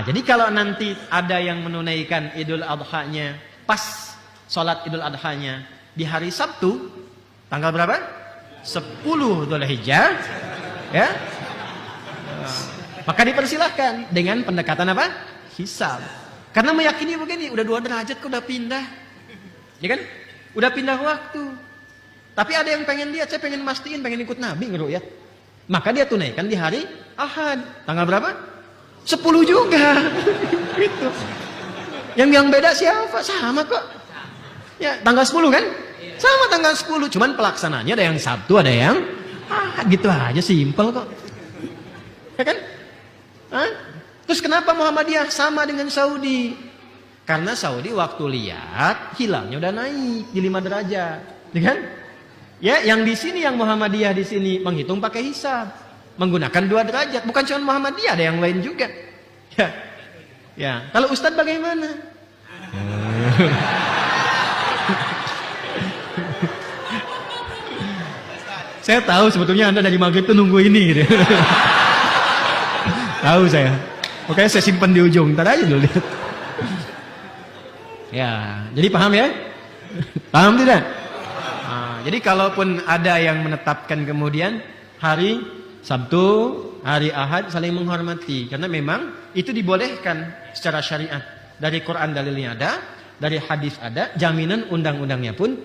Jadi kalau nanti ada yang menunaikan Idul Adha-nya pas sholat Idul Adha-nya di hari Sabtu, tanggal berapa? 10 Dzulhijjah, ya. Maka dipersilahkan dengan pendekatan apa? Hisab. Karena meyakini begini, udah 2 derajat kok udah pindah. Ya kan? Udah pindah waktu. Tapi ada yang pengen lihat, saya pengen mastiin, pengen ikut Nabi ngeruyat. Maka dia tunaikan di hari Ahad. Tanggal berapa? 10 juga. Gitu. Yang beda siapa? Sama kok. Ya, tanggal 10 kan? Sama tanggal 10. Cuman pelaksananya ada yang Sabtu, ada yang Ahad. Gitu aja, simpel kok. Ya kan? Hah? Terus kenapa Muhammadiyah sama dengan Saudi? Karena Saudi waktu lihat hilalnya udah naik di 5 derajat, ya kan? Ya, yang di sini yang Muhammadiyah di sini menghitung pakai hisab, menggunakan 2 derajat. Bukan cuma Muhammadiyah, ada yang lain juga. Ya, ya. Kalau Ustadz bagaimana? Saya tahu sebetulnya Anda dari maghrib tuh nunggu ini, gitu. Tahu saya. Oke, saya simpan di ujung. Ntar aja dulu lihat. Ya, jadi paham ya? Paham tidak? Nah, jadi kalaupun ada yang menetapkan kemudian hari Sabtu, hari Ahad saling menghormati, karena memang itu dibolehkan secara syariat. Dari Quran dalilnya ada, dari hadis ada, jaminan undang-undangnya pun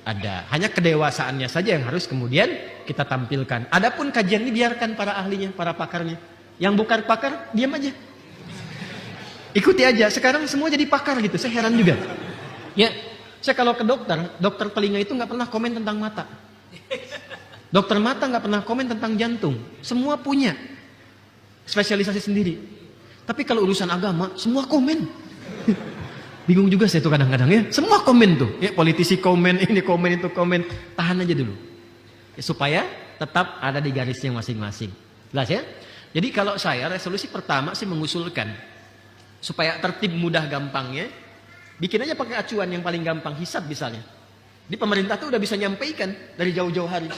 ada. Hanya kedewasaannya saja yang harus kemudian kita tampilkan. Adapun kajian ini biarkan para ahlinya, para pakarnya. Yang bukan pakar, diam aja. Ikuti aja. Sekarang semua jadi pakar gitu. Saya heran juga. Ya, saya kalau ke dokter telinga itu nggak pernah komen tentang mata. Dokter mata nggak pernah komen tentang jantung. Semua punya spesialisasi sendiri. Tapi kalau urusan agama, semua komen. Bingung juga saya tuh kadang-kadang ya. Semua komen tuh. Ya, politisi komen, ini komen, itu komen. Tahan aja dulu. Ya, supaya tetap ada di garisnya masing-masing. Jelas ya? Jadi kalau saya resolusi pertama sih mengusulkan supaya tertib mudah gampangnya, bikin aja pakai acuan yang paling gampang, hisab misalnya. Di pemerintah tuh udah bisa nyampaikan dari jauh-jauh hari.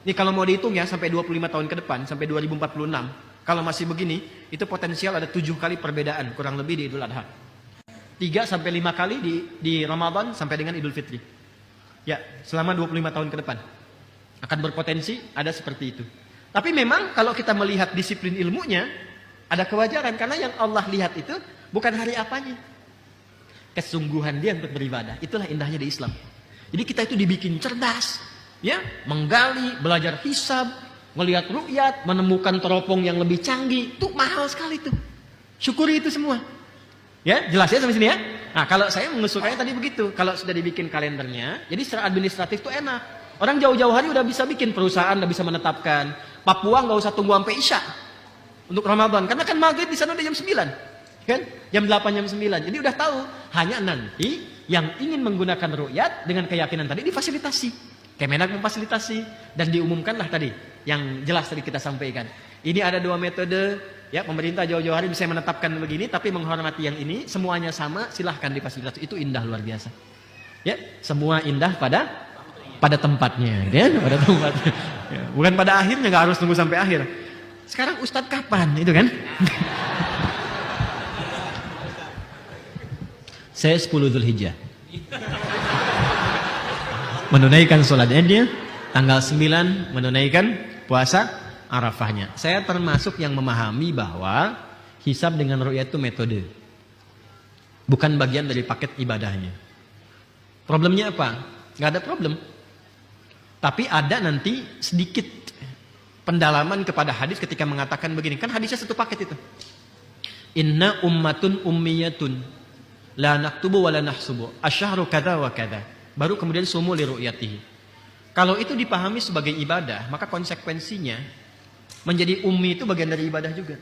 Ini kalau mau dihitung ya sampai 25 tahun ke depan, sampai 2046. Kalau masih begini, itu potensial ada 7 kali perbedaan kurang lebih di Idul Adha. 3 sampai 5 kali di Ramadan sampai dengan Idul Fitri. Ya, selama 25 tahun ke depan. Akan berpotensi ada seperti itu. Tapi memang kalau kita melihat disiplin ilmunya, ada kewajaran. Karena yang Allah lihat itu bukan hari apanya. Kesungguhan dia untuk beribadah. Itulah indahnya di Islam. Jadi kita itu dibikin cerdas. Ya, menggali, belajar hisab, melihat ru'yat, menemukan teropong yang lebih canggih. Itu mahal sekali tuh. Syukuri itu semua. Ya, jelas ya sampai sini ya? Nah, kalau saya mengusulkannya tadi begitu. Kalau sudah dibikin kalendernya, jadi secara administratif itu enak. Orang jauh-jauh hari udah bisa bikin perusahaan, udah bisa menetapkan. Papua nggak usah tunggu sampai Isya untuk Ramadan, karena kan maghrib di sana udah jam 9, kan? Jam 8, jam 9. Jadi udah tahu. Hanya nanti yang ingin menggunakan ru'yat dengan keyakinan tadi difasilitasi. Kemenak memfasilitasi dan diumumkanlah tadi yang jelas tadi kita sampaikan. Ini ada 2 metode. Ya, pemerintah jauh-jauh hari bisa menetapkan begini, tapi menghormati yang ini, semuanya sama, silahkan difasilitasi. Itu indah luar biasa. Ya, semua indah pada tempatnya, ya, pada tempatnya. Ya, bukan pada akhirnya, nggak harus tunggu sampai akhir. Sekarang Ustadz kapan, itu kan? Saya 10 Dzulhijjah. Menunaikan sholat Idnya, tanggal 9 menunaikan puasa Arafahnya. Saya termasuk yang memahami bahwa hisab dengan ru'yat itu metode. Bukan bagian dari paket ibadahnya. Problemnya apa? Nggak ada problem. Tapi ada nanti sedikit pendalaman kepada hadis ketika mengatakan begini. Kan hadisnya satu paket itu. Inna ummatun ummiyatun la naktubu wa la nahsubu asyahru kada wa kada. Baru kemudian sumu li ru'yatihi. Kalau itu dipahami sebagai ibadah, maka konsekuensinya menjadi ummi itu bagian dari ibadah juga.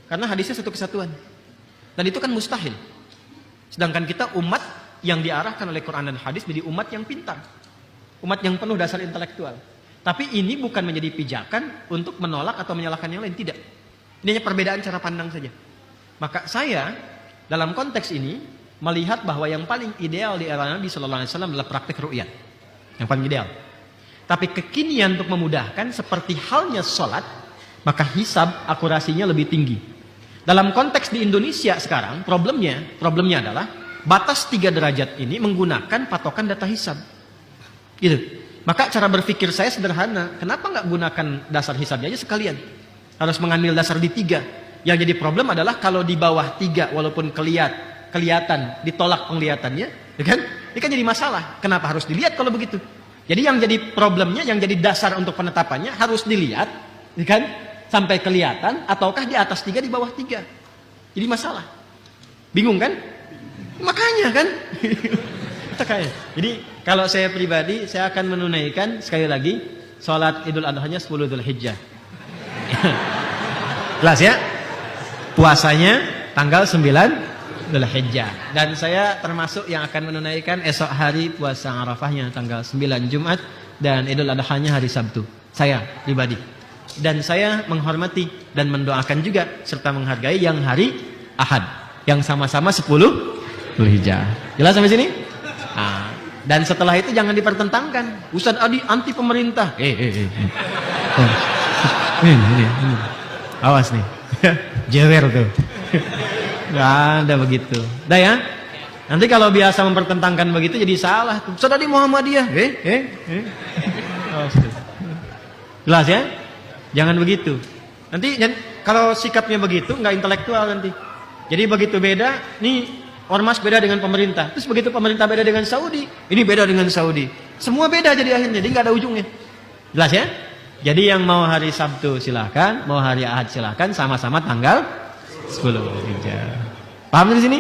Karena hadisnya satu kesatuan. Dan itu kan mustahil. Sedangkan kita umat yang diarahkan oleh Quran dan hadis menjadi umat yang pintar. Umat yang penuh dasar intelektual. Tapi ini bukan menjadi pijakan untuk menolak atau menyalahkan yang lain. Tidak. Ini hanya perbedaan cara pandang saja. Maka saya dalam konteks ini melihat bahwa yang paling ideal di era Nabi Sallallahu Alaihi Wasallam adalah praktek ru'yat. Yang paling ideal. Tapi kekinian untuk memudahkan seperti halnya sholat, maka hisab akurasinya lebih tinggi. dalam konteks di Indonesia sekarang, problemnya adalah batas 3 derajat ini menggunakan patokan data hisab. Gitu. Maka cara berpikir saya sederhana. Kenapa nggak gunakan dasar hisabnya aja sekalian? Harus mengambil dasar di 3. Yang jadi problem adalah kalau di bawah 3 walaupun kelihatan ditolak penglihatannya, ya kan? Ini kan jadi masalah. Kenapa harus dilihat kalau begitu? Jadi yang jadi problemnya, yang jadi dasar untuk penetapannya harus dilihat, ya kan? Sampai kelihatan, ataukah di atas 3 di bawah 3. Jadi masalah. Bingung kan? Makanya kan? Jadi kalau saya pribadi, saya akan menunaikan sekali lagi sholat Idul Adha-nya 10 Dzulhijjah. Jelas ya? Puasanya tanggal 9 Dzulhijjah. Dan saya termasuk yang akan menunaikan esok hari puasa Arafahnya tanggal 9 Jumat dan Idul Adha-nya hari Sabtu. Saya pribadi. Dan saya menghormati dan mendoakan juga serta menghargai yang hari Ahad yang sama-sama 10 Dzulhijjah. Jelas sampai sini? Nah, dan setelah itu jangan dipertentangkan. Ustaz Adi anti pemerintah. Ini. Awas nih. Jewer tuh. Nggak ada begitu. Dah ya. Nanti kalau biasa mempertentangkan begitu jadi salah tuh. Ustaz Adi Muhammadiyah. Awas tuh. Jelas ya? Jangan begitu. Nanti kalau sikapnya begitu nggak intelektual nanti. Jadi begitu beda, nih ormas beda dengan pemerintah. Terus begitu pemerintah beda dengan Saudi, ini beda dengan Saudi. Semua beda jadi akhirnya, jadi nggak ada ujungnya. Jelas ya? Jadi yang mau hari Sabtu silahkan, mau hari Ahad silahkan, sama-sama tanggal 10 Dzulhijjah. Paham di sini?